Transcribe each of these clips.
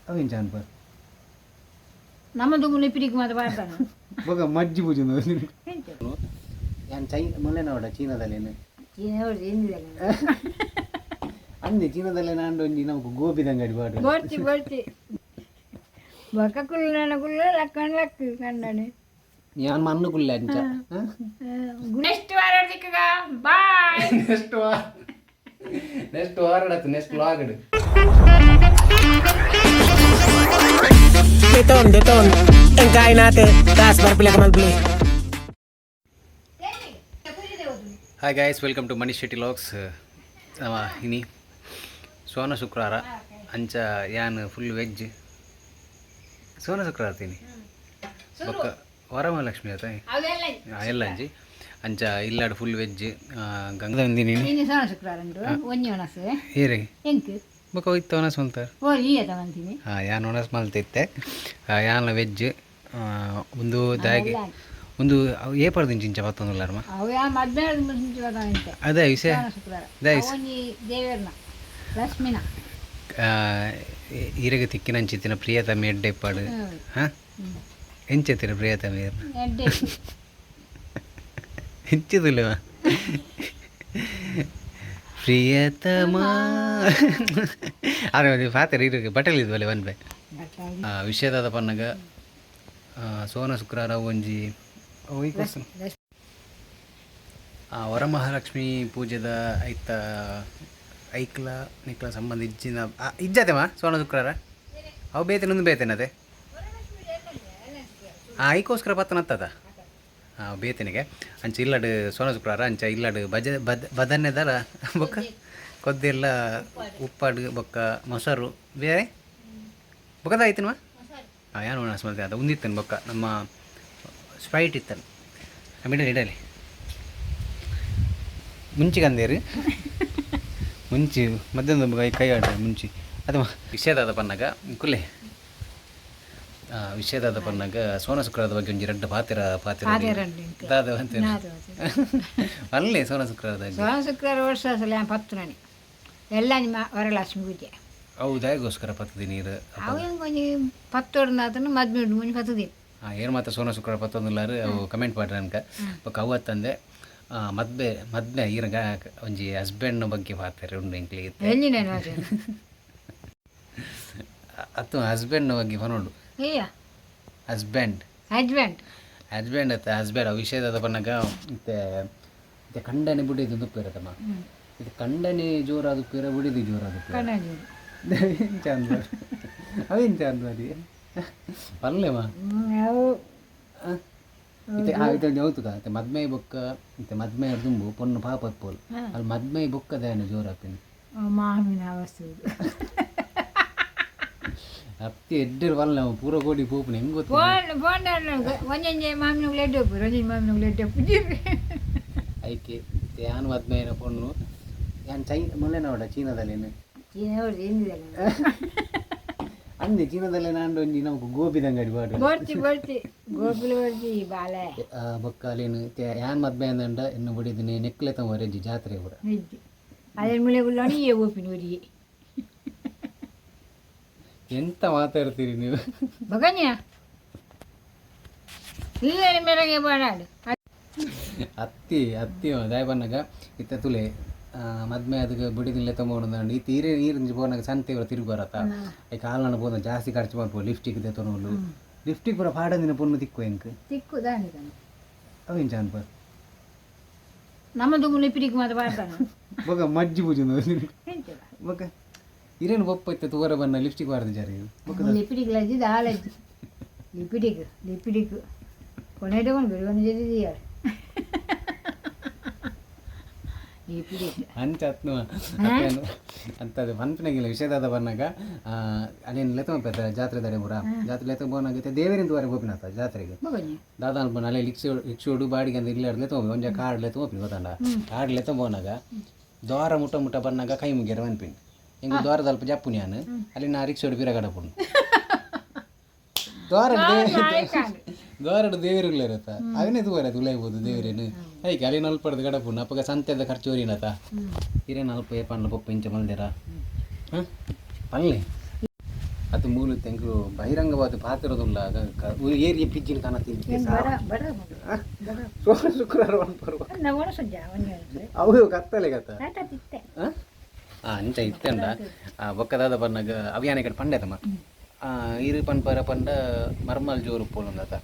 ಅವೇನು ಜಾನ್ಪರ್ ನಮ್ಮದು ಮುನಿಪಿಡಿಗೆ ಮಾತ್ರ ಮಾಡ್ತಾನೆ ಬೊಕ ಮಜ್ಜಿ ಪೂಜೆ ನಾನು ಮೊನ್ನೆ ನೋಡ ಚೀನಾದಲ್ಲೇನು ಅಂದೆ ಚೀನಾದಲ್ಲೇ ನಾನು ಒಂಜಿ ನಮ್ಗೆ ಗೋಬಿದ ಅಂಗಡಿ ಬಾಡು ಬರ್ತಿ ಬರ್ತಿ ಬೊಕ್ಕ ಕುಲ್ಲ ಕುಲ್ಲ ಲಕ್ಕಣ ಲಕ್ಕ ಕಂಡನೆ ഞാൻ മണ്ണുകുള്ള അഞ്ച ನೆಕ್ಸ್ಟ್ ವಾರ ಸಿಕ್ಕಗ ಬಾಯ್ ನೆಕ್ಸ್ಟ್ ವಾರಡತ್ತು ನೆಕ್ಸ್ಟ್ ವ್ಲಾಗ್ ಇಡು Deton engkai nate das barpila kamal beli hi guys welcome to Manish Shetty vlogs ಇನಿ ಸೋನ ಶುಕ್ರವಾರ ಅಂಚ ಯಾನ್ ಫುಲ್ ವೆಜ್ ಸೋನ ಶುಕ್ರವಾರ ತಿನಿ ಬೊಕ್ಕ ವರಮಹಾಲಕ್ಷ್ಮಿ ಆತ ಎಲ್ಲ ಅಂಜಿ ಅಂಚ ಇಲ್ಲಾಡು ಫುಲ್ ವೆಜ್ ಗಂಗದ ಒಂದಿನಿ ಸೋನ ಶುಕ್ರವಾರ ಉಂಟು ಒಂಜಿ ಒಣಸು ಹೇರೆ ಎಂಕ್ ಬೊಕ್ಕ ಹೋಯ್ತು ಒಣಸ್ ಅಂತಾರೆ ಓ ಈ ತಗೊಂತೀನಿ ಯಾನ್ ಒಣಸ್ ಮಲ್ತಿತ್ತೆ ಯಾನ್ ವೆಜ್ ಒಂದು ದಾಗಿ ಒಂದು ಏಪರ್ದಿಂಚ ಇಂಚ ಪತ್ತೊಂದುಲ್ಲಾರಮ್ಮ ಅವು ಯಾ ಮದ್ವೆ ಮುಂಚೆ ಅದೇ ವಿಷಯ ಒಂಜಿ ದೇವೇರ್ನ ಲಕ್ಷ್ಮಿನ ಈರೆಗೆ ತಿಕ್ಕಿನಂಚಿತ್ತಿನ ಪ್ರಿಯತಮ ಎಡ್ಡೆ ಇಪ್ಪಾಡು ಹಾಂ ಎಂಚತ್ತಿರ ಪ್ರಿಯತಮ ಎಡ್ಡೆ ಹೆಚ್ಚಿದಿಲ್ಲವ ಪ್ರಿಯತಮ ಅರೆ ಪಾತ್ರ ಇರಿಗೆ ಬಟಲ್ ಇದ್ವಲ್ಲ ಒನ್ ಬೈ ವಿಷಯದಾದ ಪನ್ನಗ ಸೋನ ಶುಕ್ರವಾರ ಒಂಜಿ ವರಮಹಾಲಕ್ಷ್ಮಿ ಪೂಜೆದ ಐತ ಐಕ್ಲ ನಿಕ್ಲ ಸಂಬಂಧ ಇಜ್ಜಿನ ಇಜ್ಜತೆಮ್ಮ ಸೋನ ಶುಕ್ರವಾರ ಅವು ಬೇತೇನೊಂದು ಬೇತೇನದೆ ಐಕೋಸ್ಕರ ಪತ್ತನತ್ತದ ಬೇತನಿಗೆ ಅಂಚ ಇಲ್ಲಡು ಸೋನ ಶುಕ್ರವಾರ ಅಂಚ ಇಲ್ಲಡು ಬದನೆದರ ಬೊಕ್ಕ ಕೊದ್ದೆಲ್ಲ ಉಪ್ಪಾಡು ಬೊಕ್ಕ ಮೊಸರು ಬೇರೆ ಬೊಕ್ಕದ ಆಯ್ತನವ ಏನು ಸ್ಮೃತಿ ಅದು ಉಂದಿತ್ತನು ಬೊಕ್ಕ ನಮ್ಮ ಸ್ಪ್ರೈಟ್ ಇತ್ತನು ಇಡಲಿ ಇಡಲಿ ಮುಂಚಿಗೆ ಅಂದೇರಿ ಮುಂಚಿ ಮಧ್ಯಾಹ್ನದ ಕೈ ಆಡ ಮುಂಚಿ ಅದು ವಿಷಯದಾದ ಪನ್ನಾಗ ಕುಲ್ಲೆ ವಿಷಯದಾದ ಪನ್ನಾಗ ಸೋನ ಶುಕ್ರವಾರದ ಬಗ್ಗೆ ಒಂಜಿ ರೆಡ್ಡ ಪಾತಿರ ಅಲ್ಲೇ ಸೋನ ಶುಕ್ರವಾರದ ಸೋನ ಶುಕ್ರವಾರ ವರ್ಷ ಸಲ ಪತ್ತುನನಿ ಎಲ್ಲ ನಿಮ್ಮ ವರಲಕ್ಷ್ಮಿ ಪೂಜೆ ಹೌದಾಗೋಸ್ಕರ ಪತ್ತು ನೀರು ಅವು ಕೊಂಚ ಪತ್ತೊಡ್ದು ಮದ್ವೆ ಮುಂಚೆ ಪತ್ತು ದಿನ ಏನು ಮಾತ್ರ ಸೋನ ಶುಕ್ರವಾರ ಪತ್ತೊಂದುಲ್ಲಾರು ಅವು ಕಮೆಂಟ್ ಮಾಡ್ರಿ ಅನ್ಕ ಬೊಕ್ಕ ಅವತ್ತಂದೆ ಮದ್ವೆ ಈರಂಗ ಒಂಜಿ ಹಸ್ಬೆಂಡ್ ಬಗ್ಗೆ ಪಾತಾರೆ ಉಂಡು ಇಂಕ್ಲಿಗೆ ಅತ್ತು ಹಸ್ಬೆಂಡ್ ಬಗ್ಗೆ ಪನೋಡು ಹಸ್ಬೆಂಡ್ ಅತ್ತ ಹಸ್ಬೆಂಡ್ ವಿಷಯದ ಪನ್ನಾಗ ಮತ್ತೆ ಕಂಡನೆ ಬುಡಿದು ದುಪ್ಪಿರತ್ತಮ್ಮ ಇದು ಕಂಡನೆ ಜೋರಾದ ಉಪ್ಪಿರ ಬುಡಿದು ಜೋರಾದ ಚಂದ ಅವೇನು ಚಂದ ಅಲ್ಲಿ ಪಲ್ಲೆಮ್ಮ ಇದೊಂದು ಹೌತುಕ ಮತ್ತೆ ಮದ್ಮೆ ಬೊಕ್ಕ ಮತ್ತೆ ಮದ್ಮೆ ದುಂಬು ಪೊನ್ನು ಪಾಪತ್ ಪೋಲ್ ಅಲ್ಲಿ ಮದ್ಮೆ ಬೊಕ್ಕದೇನು ಜೋರಾಪಿನ ಮಾವಿನ ವಸ್ತು ಅತ್ತಿ ಎಡ್ಡರು ಬಲ್ಲ ನಾವು ಪೂರ ಕೋಡಿ ಪೋಪುನ ಹೆಂಗೆ ಗೊತ್ತು ಒಂಜೊಂಜೆ ಮಾವಿನ ಲೆಡ್ಡೆ ಒಪ್ಪು ಒಂಜೊಂಜೆ ಮಾವಿನ ಲೆಡ್ಡೆ ಒಪ್ಪು ಐಕೆ ಯಾನು ಮದ್ಮೆ ಏನೋ ಪೊಣ್ಣು ಯಾನು ಮೊನ್ನೆ ನೋಡ ಚೀನಾದಲ್ಲೇನು ಅಂದೆ ಚೀನಾದಲ್ಲೇ ನಾನು ಒಂಜಿ ನಮ್ಗೆ ಗೋಬಿದ ಅಂಗಡಿ ಬಾಡು ಬರ್ತಿ ಗೋಬಿಲು ಬರ್ತಿ ಬಾಳೆ ಬೊಕ್ಕ ಅಲ್ಲೇನು ಯಾನ್ ಮದ್ಮೆ ಅಂದಂಡ ಇನ್ನು ಬಿಡಿದ್ದೀನಿ ನೆಕ್ಲೆ ತಗೊಂಡ್ರೆ ಜಾತ್ರೆ ಕೂಡ ಅದೇ ಮುಳೆ ಗುಳ್ಳಾಣಿ ಓಪಿನ ಊರಿಗೆ ಎಂತ ಮಾತಾಡ್ತೀರಿ ನೀವು ಬಗನ್ಯ ಇಲ್ಲ ಮೇರೆಗೆ ಬಾಡಾಡು ಅತ್ತಿ ದಾಯ ಬನ್ನಾಗ ಇತ್ತ ತುಲೆ ಮದ್ಮೆ ಅದಕ್ಕೆ ಬಿಡಿದಿಲ್ಲ ತೊಗೊಂಡು ಈ ತೀರೆ ನೀರಿಂಜಿ ಬೋನಾಗ ಸಂತೆ ತಿರುಗಿ ಬರತ್ತ ಈ ಕಾಲನ ಬೋದ ಜಾಸ್ತಿ ಖರ್ಚು ಮಾಡ್ಬೋದು ಲಿಫ್ಟಿಗೆ ತೊಗೊಂಡು ಲಿಫ್ಟಿಗೆ ಪೂರ ಪಾಡಂದಿನ ಪೊಣ್ಣು ತಿಕ್ಕು ಎಂಕ್ ತಿಕ್ಕು ದಾನಿ ಅವೇನು ಜಾನ್ಪ ನಮ್ಮದು ಲಿಪಿಡಿಗೆ ಮಾತ್ರ ಮಾಡ್ತಾನೆ ಬೊಕ ಮಜ್ಜಿ ಪೂಜೆ ಬೊಕ ಇರೇನು ಬೊಪ್ಪ ಇತ್ತ ತೂರ ಬನ್ನ ಲಿಫ್ಟಿಗೆ ಬಾರ್ದು ಜಾರಿ ಲಿಪಿಡಿಗೆ ಲಜ್ಜಿದ ಹಾಲಜ್ಜಿ ಲಿಪಿಡಿಗೆ ಕೊನೆಡೆ ಒಂದು ಬಿಡುವನು ಜದಿದೀಯ ಅಂಚ ಅಂತದ್ದು ಮನ್ಪಿನಾಗಿಲ್ಲ ವಿಷಯದಾದ ಬಂದಾಗ ಅಲ್ಲೇನು ಲೆತ್ತಂಪ ಜಾತ್ರೆ ದಡೆ ಬೂರ ಜಾತ್ರೆ ಲೆತ್ತ ಬೋನಾಗೈತೆ ದೇವರಿಂದ ವರೆಗೆ ಹೋಪಿನತ್ತ ಜಾತ್ರೆಗೆ ದಾದಾ ಅನ್ಕೊಂಡು ಅಲ್ಲೇ ರಿಕ್ಷೋಡು ಬಾಡಿಗೆ ಅಂತ ಇಲ್ಲ ಲೆತ್ತ ಹೋಗಿ ಒಂಜ ಕಾರ್ಡ್ ಲೆತ್ತ ಹೋಪಿನ ಗೊತ್ತಂಡ ಕಾರ್ಡ್ ಲೆತ್ತ ಬೋನಾಗ ದ್ವಾರ ಮುಟ್ಟ ಬಂದಾಗ ಕೈ ಮುಗಿಯರ ಮನ್ಪಿನ್ ಹಿಂಗೆ ದ್ವಾರದ ಅಲ್ಪ ಜಪ್ಪು ನಾನು ಅಲ್ಲಿ ನಾ ರಿಕ್ಷೋಡು ಬಿರಗಡ ಪುಣ್ಣು ದ್ವಾರಡು ದೇವರುಗಳು ಇರತ್ತ ಅವನೇ ತೂರ ತುಲೈಬೋದು ದೇವರೇನು ಐಕೆ ಅಲ್ಲಿ ನಲ್ಪಡ್ದು ಗಡಪುಣ್ಣ ಅಪ್ಪಗ ಸಂತೆದ ಖರ್ಚು ಓರಿನತ್ತ ಹಿರೇನು ಅಲ್ಪ ಪಣ್ಣ ಪಪ್ಪ ಇಂಚ ಮಲ್ದೇರ ಹಾಂ ಪಲ್ಲೆ ಅದು ಮೂಲ ತೆಂಗು ಬಹಿರಂಗವಾದ ಪಾತ್ರದುಲ್ಲ ಏರಿಯ ಪಿಜ್ಜಿನ ಕಾಣತ್ತೀನಿ ಶುಕ್ರವಾರ ಅವು ಕತ್ತಲೆ ಕತ್ತ ಅಂಚ ಇತ್ತಂಡ ಬೊಕ್ಕದಾದ ಬನ್ನಗ ಅವಿಯಾನ ಕಡೆ ಪಂಡೆತಮ್ಮ ಇರು ಪನ್ಪರ ಪಂಡ ಮರ್ಮಲ್ ಜೋರು ಪೋಲುಂದತ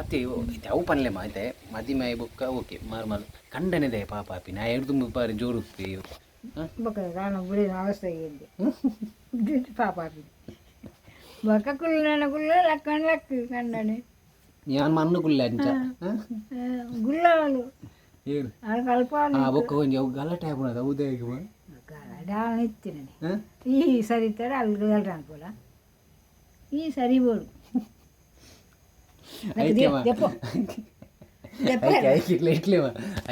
ಅತ್ತೆ ಅವು ಪನ್ಲೆಮ್ಮ ಐತೆ ಮದಿಮೆ ಬೊಕ್ಕ ಓಕೆ ಮರ್ಮಲ್ ಕಂಡನಿದೆ ಪಾಪ ಅಪ್ಪಿ ನಾ ಹಿಡ್ದು ಬಾರಿ ಜೋರು ಉಪ್ಪಿ ಪಾಪ ಬೊಕ್ಕ ಕುಲ್ಲ ಲಕ್ಕಣ ಲಕ್ಕ ಕಂಡನೆ ഞാൻ മണ്ണ് കുല്ല അഞ്ച ಗುಳ್ಳಗಳು ಏನು ಕಲ್ಪ ಬೊಕ್ಕ ಕೊಂಚ ಅವು ಗಲಾಟೆ ಆಗ್ಬಿಡೋದು ಹೌದೇಗೆ ಗಲಾಡ ಇತ್ತಿನ ಈ ಸರಿತಾರೆ ಅಲ್ಲಿ ಗಲಾಟ ಅನ್ಕೋಲ್ಲ ಈ ಸರಿ ಬೋಡು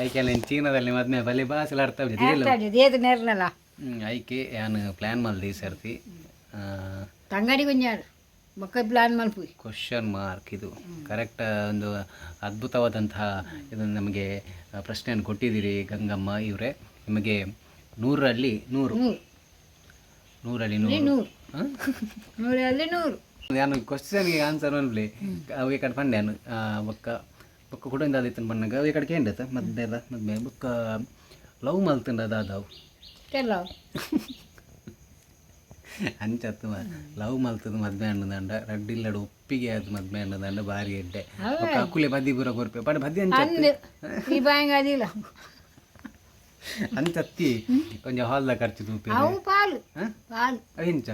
ಐಕೆ ಚೀನಾದಲ್ಲಿ ಮದ್ಮೆ ಬಲಿ ಭಾಷೆ ಆಡ್ತಾ ನೇರ್ನಲ್ಲ ಐಕೆ ಯಾನು ಪ್ಲ್ಯಾನ್ ಮಲ್ದಿ ಈ ಸರ್ತಿ ತಂಗಡಿ ಕೊಂಜಾಡು ಮಕ್ಕ ಪ್ಲಾನ್ ಮಲ್ಪು ಕ್ವಶನ್ ಮಾರ್ಕ್ ಇದು ಕರೆಕ್ಟ್ ಒಂದು ಅದ್ಭುತವಾದಂತಹ ಇದನ್ನು ನಮಗೆ ಪ್ರಶ್ನೆಯನ್ನು ಕೊಟ್ಟಿದ್ದೀರಿ ಗಂಗಮ್ಮ ಇವರೇ ನಿಮಗೆ 100ರಲ್ಲಿ 100 ನಾನು ಕ್ವಶನ್ಗೆ ಆನ್ಸರ್ ಅನ್ಲಿ ಅವು ಕಡೆ ಪಂಡೆ ನಾನು ಬೊಕ್ಕ ಬೊಕ್ಕ ಕುಡಿಂದ ಆದಿತ್ತು ಬಣ್ಣಗ ಅವು ಕಡೆ ಕೇಂಡತ ಮದ್ಮೆ ಬೊಕ್ಕ ಲವ್ ಮಲ್ತಂಡ ಅದಾದವು ಅಂಚತ್ತು ಲವ್ ಮಲ್ತದ ಮದ್ಮೆ ಹಣ್ಣದಂಡ ರಡ್ಡಿಲ್ಲಡು ಒಪ್ಪಿಗೆ ಆಯ್ತು ಮದ್ಮೆ ಹಣ್ಣದಂಡ ಬಾರಿ ಎಡ್ಡೆ ಅಕ್ಕುಲೆ ಬದಿ ಪೂರ ಕೊರ್ಪೆ ಪಡ ಬದಿ ಅಂಚತ್ತಿ ಕೊಂಚ ಹಾಲ್ದ ಖರ್ಚು ತೂಪಿ ಇಂಚ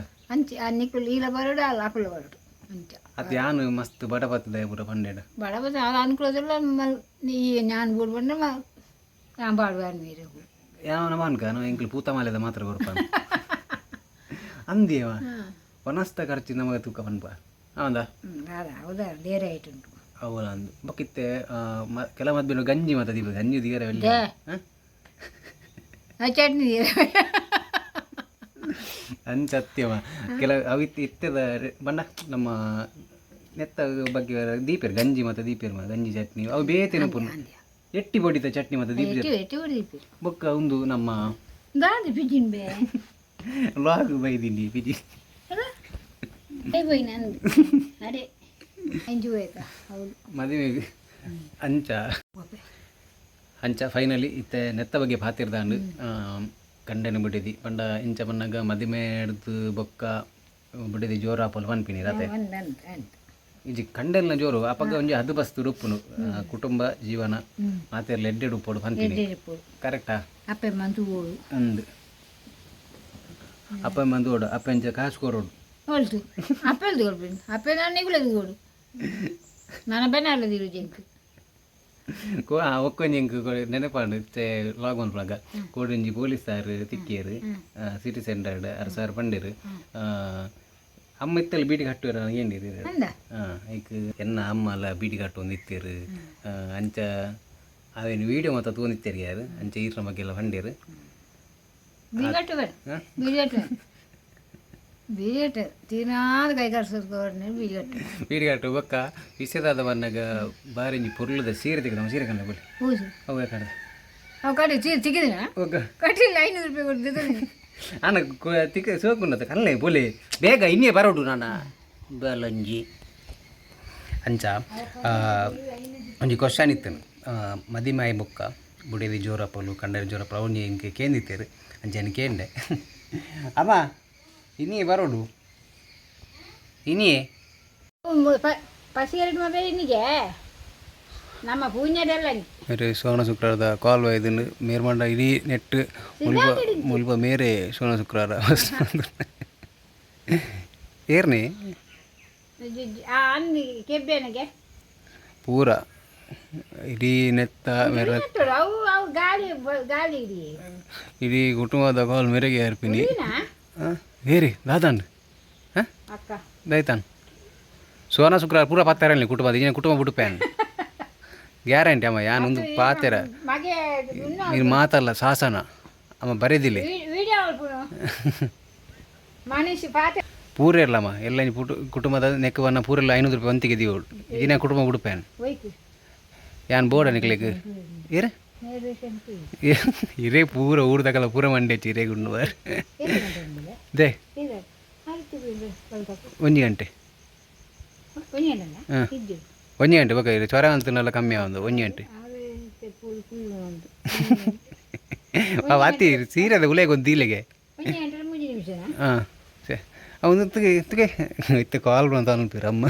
ಅದು ಯಾನು ಮಸ್ತ್ ಬಡ ಬರ್ತದೆ ಪೂರ ಪಂಡೆಡ ಯಾವನ ಮಾನ್ಕ ಇಂಕ್ಲು ಪೂತ ಮಾಲೆದ ಮಾತ್ರ ಕೊರ್ಪ ಅಂದೇವ ವನಸ್ತ ಖರ್ಚು ನಮಗೆ ತೂಕ ಪನ್ಪ ಹೌದಾ ಅವಳ ಅಂದು ಬಕ್ಕಿತ್ತೆ ಕೆಲ ಮದ್ವೆ ಗಂಜಿ ಮತ ದೀಪ ಗಂಜಿ ದೀರ ಚಟ್ನಿ ಅಂಚತ್ಯವ ಕೆಲ ಅವಿತ್ತು ಇತ್ತದ ಬಣ್ಣ ನಮ್ಮ ನೆತ್ತ ಬಗ್ಗೆ ದೀಪೇರು ಗಂಜಿ ಮತ್ತು ದೀಪೇರು ಗಂಜಿ ಚಟ್ನಿ ಅವು ಬೇತೇನೆ ಪುಣ್ಣ ಎಟ್ಟಿ ಬಡಿತ ಚಟ್ನಿ ಮತ್ತು ದೀಪ ಬೊಕ್ಕ ಒಂದು ನಮ್ಮ ಲಾಗ್ ಬೈದಿನಿ ಪಿಜಿ ಮದುವೆಗೆ ಅಂಚ ಫೈನಲಿ ಇತ್ತೆ ನೆತ್ತ ಬಗ್ಗೆ ಪಾತಿರ್ದಾಂಡು ಕಂಡನೆ ಬಿಟ್ಟಿದ್ದಿ ಪಂಡ ಇಂಚ ಬನ್ನಾಗ ಮದಿಮೆ ಹಿಡ್ದು ಬೊಕ್ಕ ಬಿಟ್ಟಿದ್ದಿ ಜೋರು ಆಪಲ್ ಪನ್ಪಿನಿ ರಾತೆ ಇಜಿ ಕಂಡೆಲ್ನ ಜೋರು ಅಪಗ ಒಂಜಿ ಅದು ಬಸ್ತು ರುಪ್ಪುನು ಕುಟುಂಬ ಜೀವನ ಮಾತೆರ್ಲ ಎಡ್ಡೆ ಉಪ್ಪೋಡು ಪನ್ಪಿನಿ ಕರೆಕ್ಟಾ ಅಂದು ಅಪ್ಪ ಮಂದು ಓಡು ಅಪ್ಪ ಇಂಚ ಕಾಸು ಕೊರೋಡು ಒಕ್ಕೊಂಜಿಂಕ್ ನೆನಪಾಂಡು ಲಾಗ್ ಮನ್ಪಳಗ ಕೋಡೊಂಜಿ ಪೊಲೀಸಾರು ತಿಕ್ಕಿಯರು ಸಿಟಿ ಸೆಂಟರ್ಡ್ 6,000 ಪಂಡೇರು ಅಮ್ಮ ಇತ್ತಲ್ಲಿ ಬೀಟಿ ಕಟ್ಟುವರ ಏನಿರಿ ಈಗ ಎನ್ನ ಅಮ್ಮ ಅಲ್ಲ ಬೀಟಿ ಕಟ್ಟು ಒಂದು ಇತ್ತೀರು ಅಂಚ ಅವೇನು ವೀಡಿಯೋ ಮಾತ್ರ ತಗೊಂಡಿತ್ತೀರಿ ಯಾರು ಅಂಚ ಈರ್ನ ಬಗ್ಗೆ ಎಲ್ಲ ಪಂಡೇರು ಬೀಡಿಗಟ್ಟು ಬೊಕ್ಕ ವಿಷಯದಾದ ಬನ್ನಾಗ ಬಾರಿಂಜಿ ಪುರ್ಲದ ಸೀರೆ ತೆಗೆದ ಸೀರೆ ಕಂಡ ಬಳಿ ಅವು ಅಣ್ಣ ತಿಕ್ಕ ಸೋಕುಂಡ ಕಲ್ಲೇ ಬೋಲೆ ಬೇಗ ಇನ್ನೇ ಬರೋಡು ನಾನ ಬಲಂಜಿ ಅಂಚ ಒಂಜಿ ಕ್ವಶನ್ ಇತ್ತು ಮದಿಮಾಯಿ ಬೊಕ್ಕ ಬುಡೇದಿ ಜೋರಪ್ಪಲು ಕಂಡರಿ ಜೋರಪ್ಪಲು ಅವನಿ ಇಂಕೆ ಕೇಂದಿತ್ತೇರು ಅಂಚೆನ ಕೇಂಡೆ ಅಮ್ಮ ಇನ್ನೇ ಬರೋಡು ಇನ್ನೇ ನಮ್ಮ ಪೂಜ್ಯದಲ್ಲ ಸೋನ ಶುಕ್ರವಾರದ ಕಾಲ್ ಒಯ್ದು ಮೇರ್ಮಂಡ ಇಡೀ ನೆಟ್ ಮುಲ್ಪ ಮೇರೆ ಸೋನ ಶುಕ್ರವಾರ ಏರ್ನಿ ಪೂರ ಇಡೀ ನೆತ್ತ ಮೇರೆ ಇಡೀ ಕುಟುಂಬದ ಕಾಲ್ ಮೇರೆಗೆ ಏರ್ಪಿನಿ ಬೇರೆ ದಾದಾಂಡ್ ದೈತಾನ್ ಸೋನ ಶುಕ್ರವಾರ ಪೂರ ಪಾತಾರಲ್ಲಿ ಕುಟುಂಬ ಈಗಿನ ಕುಟುಂಬ ಬಿಟ್ಟು ಪ್ಯಾನ್ ಗ್ಯಾರಂಟಿ ಅಮ್ಮ ಯಾನೊಂದು ಪಾತೆರ ನೀನು ಮಾತಲ್ಲ ಶಾಸನ ಅಮ್ಮ ಬರೆದಿಲ್ಲ ಪೂರ ಇರಲಮ್ಮ ಎಲ್ಲ ಕುಟುಂಬದ ನೆಕ್ಕವನ್ನ ಪೂರೆಲ್ಲ 500 ರೂಪಾಯಿ ಒಂತಿಗೆ ದೀವಳು ಈಗಿನ ಕುಟುಂಬ ಬಿಡು ಪ್ಯಾನ್ ಯಾನ್ ಬೋರ್ಡ ನಿಕ್ಲಿಕ್ಕೆ ಏರ ಇರೇ ಪೂರ ಊರ್ದಾಗಲ್ಲ ಪೂರ ಮಂಡೆ ಚಿರೇ ಗುಂಡು ಬಾರ್ ದೇ ಒಂಜಿ ಗಂಟೆ ಒಂಜೇನಲ್ಲ ಹಾಂ ಇದ್ದು ಒಂಜಿ ಗಂಟೆ ಬೇಕಾ ಇದು ಜ್ವರ ಅಂತನೆಲ್ಲ ಕಮ್ಮಿ ಆಗೊಂದು ಒಂಜಿ ಗಂಟೆ ಅದು ಪುಲ್ ಪುಲ್ ಉಂಟು ಅತಿ ಸೀರೆದ ಉಲೆಗೆ ಒಂದು ದೀಲೆಗೆ ಒಂಜಿ ಗಂಟೆ 3 ನಿಮಿಷನಾ ಹಾಂ ಸರಿ ಅವನು ತುಗೆ ಇತ್ತು ಕಾಲ್ ಅಂತ ಅನ್ಪಿರ ಅಮ್ಮ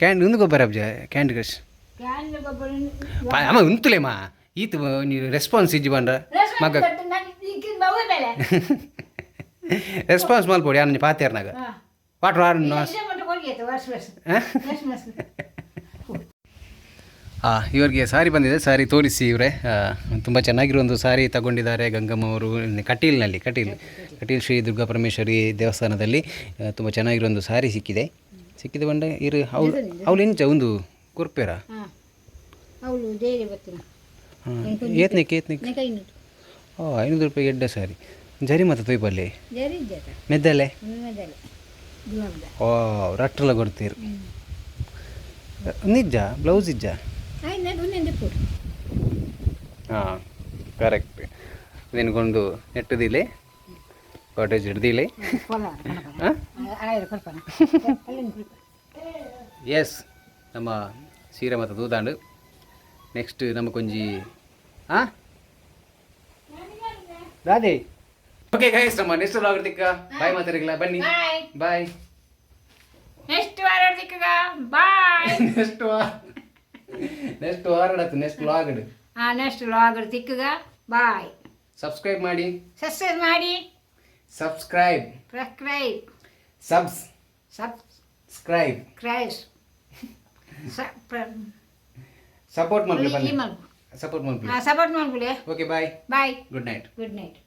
ಕ್ಯಾಂಡ್ ಒಂದು ಗೊಬ್ಬರ ಅಬ್ಜ ಕ್ಯಾಂಡಿ ಕ್ರಶ್ ಕ್ಯಾನ್ ಗೊಬ್ಬರ ಅಮ್ಮ ಉಂತುಲೇಮ್ಮ ಈತು ನೀವು ರೆಸ್ಪಾನ್ಸ್ ಇಜ್ಜಿ ಬಂಡ ಮಗ ರೆಸ್ಪಾನ್ಸ್ ಮಲ್ಪೋಡಿ ಯಾರು ಪಾತ್ಯಾರ್ನಾಗ ವಾಟ್ರ್ ಆರ್ ಇವರಿಗೆ ಸಾರಿ ಬಂದಿದೆ ಸಾರಿ ತೋರಿಸಿ ಇವರೇ ತುಂಬ ಚೆನ್ನಾಗಿರೋ ಒಂದು ಸಾರಿ ತಗೊಂಡಿದ್ದಾರೆ ಗಂಗಮ್ಮ ಅವರು ಕಟೀಲ್ನಲ್ಲಿ ಕಟೀಲ್ ಶ್ರೀ ದುರ್ಗಾ ಪರಮೇಶ್ವರಿ ದೇವಸ್ಥಾನದಲ್ಲಿ ತುಂಬ ಚೆನ್ನಾಗಿರೋ ಒಂದು ಸಾರಿ ಸಿಕ್ಕಿದೆ ಬಂಡೆ ಇರು ಅವಳು ಇಂಚ ಒಂದು ಕುರ್ಪೇರ ಅವಳು ಡೈಲಿ ಬರ್ತೀನಿ ಏತ್ನಿಕ್ ಓ 500 ರೂಪಾಯಿ ಎಡ್ಡೆ ಸಾರಿ ಜರಿ ಮತ್ತೆ ತೊಯ್ಪಲ್ಲಿ ಜರಿ ಇದ್ದದ ಮೆದ್ದಲೆ ನಿಮ್ಮದಲ್ಲ ಗುಲಾಬ್ದ ಓ ರಟ್ಟೆಲ್ಲ ಕೊಡ್ತೀರಿ ನಿಜ ಬ್ಲೌಸ್ ಇಜ್ಜ ಆಯ್ತು ನಾನು ಒಂದೊಂದು ಪೂರು ಹಾಂ ಕರೆಕ್ಟ್ ನಿನಗೊಂದು ನೆಟ್ಟದಿಲೆ ಕಾಟೇಜ್ ಹಿಡ್ದಿಲೆ ಎಸ್ ನಮ್ಮ ಸೀರೆ ಮತ್ತು ದೂದಾಂಡು ನೆಕ್ಸ್ಟ್ ನಮಗೊಂಜಿ ಹಾಂ ದಾದಿ ಓಕೆ ಗೈಸ್ ನಮ್ಮ ನೆಕ್ಸ್ಟ್ ಆಗಿರ್ತಿಕ್ಕ ಬಾಯ್ ಮಾತಾಡಿಲ್ಲ ಬನ್ನಿ ಬಾಯ್ ನೆಕ್ಸ್ಟ್ ವಾರ ಬಾಯ್ ನೆಕ್ಸ್ಟ್ ವಾರಡತ್ತು ನೆಕ್ಸ್ಟ್ ಲಾಗಡ್ ನೆಕ್ಸ್ಟ್ ಲಾಗ್ ತಿಕ್ಕಗ ಬಾಯ್ ಸಬ್ಸ್ಕ್ರೈಬ್ ಮಾಡಿ ಸಬ್ಸ್ಕ್ರೈಬ್ ಕ್ರೈಸ್ ಸಪೋರ್ಟ್ ಮಾಡ್ಲಿ ಸಪೋರ್ಟ್ ಮಾಡ್ಲಿ ಸಪೋರ್ಟ್ ಮಾಡ್ಬಿಡಿ okay bye bye good night